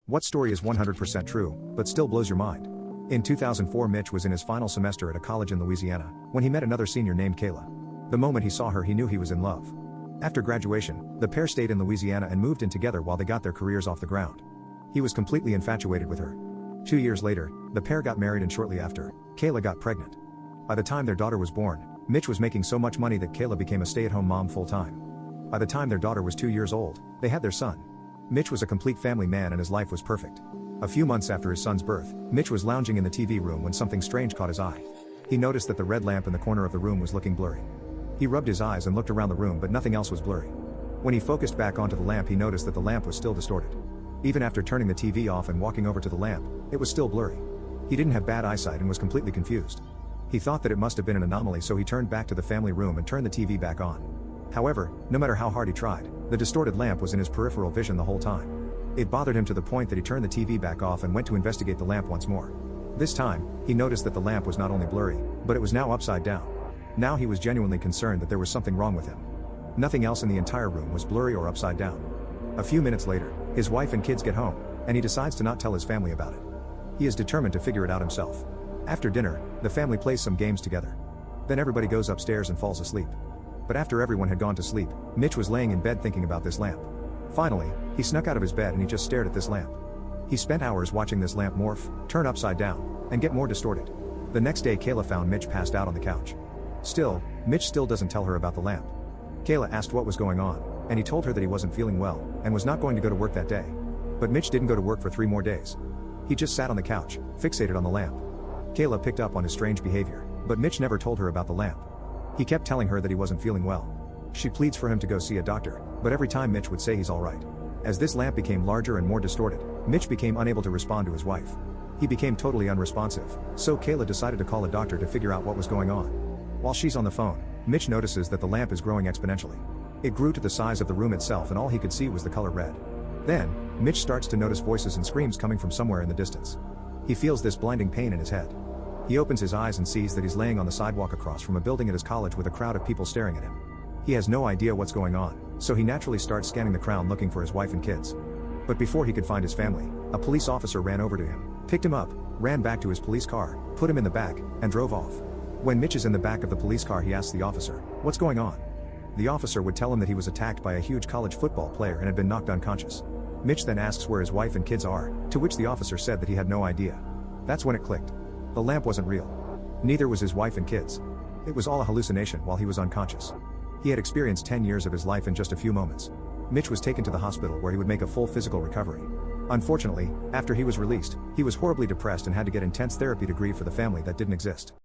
What story is 100% true, but still blows your mind? In 2004, Mitch was in his final semester at a college in Louisiana, when he met another senior named Kayla. The moment he saw her, he knew he was in love. After graduation, the pair stayed in Louisiana and moved in together while they got their careers off the ground. He was completely infatuated with her. 2 years later, the pair got married, and shortly after, Kayla got pregnant. By the time their daughter was born, Mitch was making so much money that Kayla became a stay-at-home mom full-time. By the time their daughter was 2 years old, they had their son. Mitch was a complete family man and his life was perfect. A few months after his son's birth, Mitch was lounging in the TV room when something strange caught his eye. He noticed that the red lamp in the corner of the room was looking blurry. He rubbed his eyes and looked around the room, but nothing else was blurry. When he focused back onto the lamp, he noticed that the lamp was still distorted. Even after turning the TV off and walking over to the lamp, it was still blurry. He didn't have bad eyesight and was completely confused. He thought that it must have been an anomaly, so he turned back to the family room and turned the TV back on. However, no matter how hard he tried, the distorted lamp was in his peripheral vision the whole time. It bothered him to the point that he turned the TV back off and went to investigate the lamp once more. This time, he noticed that the lamp was not only blurry, but it was now upside down. Now he was genuinely concerned that there was something wrong with him. Nothing else in the entire room was blurry or upside down. A few minutes later, his wife and kids get home, and he decides to not tell his family about it. He is determined to figure it out himself. After dinner, the family plays some games together. Then everybody goes upstairs and falls asleep. But after everyone had gone to sleep, Mitch was laying in bed thinking about this lamp. Finally, he snuck out of his bed and he just stared at this lamp. He spent hours watching this lamp morph, turn upside down, and get more distorted. The next day, Kayla found Mitch passed out on the couch. Still, Mitch still doesn't tell her about the lamp. Kayla asked what was going on, and he told her that he wasn't feeling well, and was not going to go to work that day. But Mitch didn't go to work for 3 more days. He just sat on the couch, fixated on the lamp. Kayla picked up on his strange behavior, but Mitch never told her about the lamp. He kept telling her that he wasn't feeling well. She pleads for him to go see a doctor, but every time Mitch would say he's alright. As this lamp became larger and more distorted, Mitch became unable to respond to his wife. He became totally unresponsive, so Kayla decided to call a doctor to figure out what was going on. While she's on the phone, Mitch notices that the lamp is growing exponentially. It grew to the size of the room itself, and all he could see was the color red. Then, Mitch starts to notice voices and screams coming from somewhere in the distance. He feels this blinding pain in his head. He opens his eyes and sees that he's laying on the sidewalk across from a building at his college with a crowd of people staring at him. He has no idea what's going on, so he naturally starts scanning the crowd looking for his wife and kids. But before he could find his family, a police officer ran over to him, picked him up, ran back to his police car, put him in the back, and drove off. When Mitch is in the back of the police car, he asks the officer, "What's going on?" The officer would tell him that he was attacked by a huge college football player and had been knocked unconscious. Mitch then asks where his wife and kids are, to which the officer said that he had no idea. That's when it clicked. The lamp wasn't real. Neither was his wife and kids. It was all a hallucination while he was unconscious. He had experienced 10 years of his life in just a few moments. Mitch was taken to the hospital where he would make a full physical recovery. Unfortunately, after he was released, he was horribly depressed and had to get intense therapy to grieve for the family that didn't exist.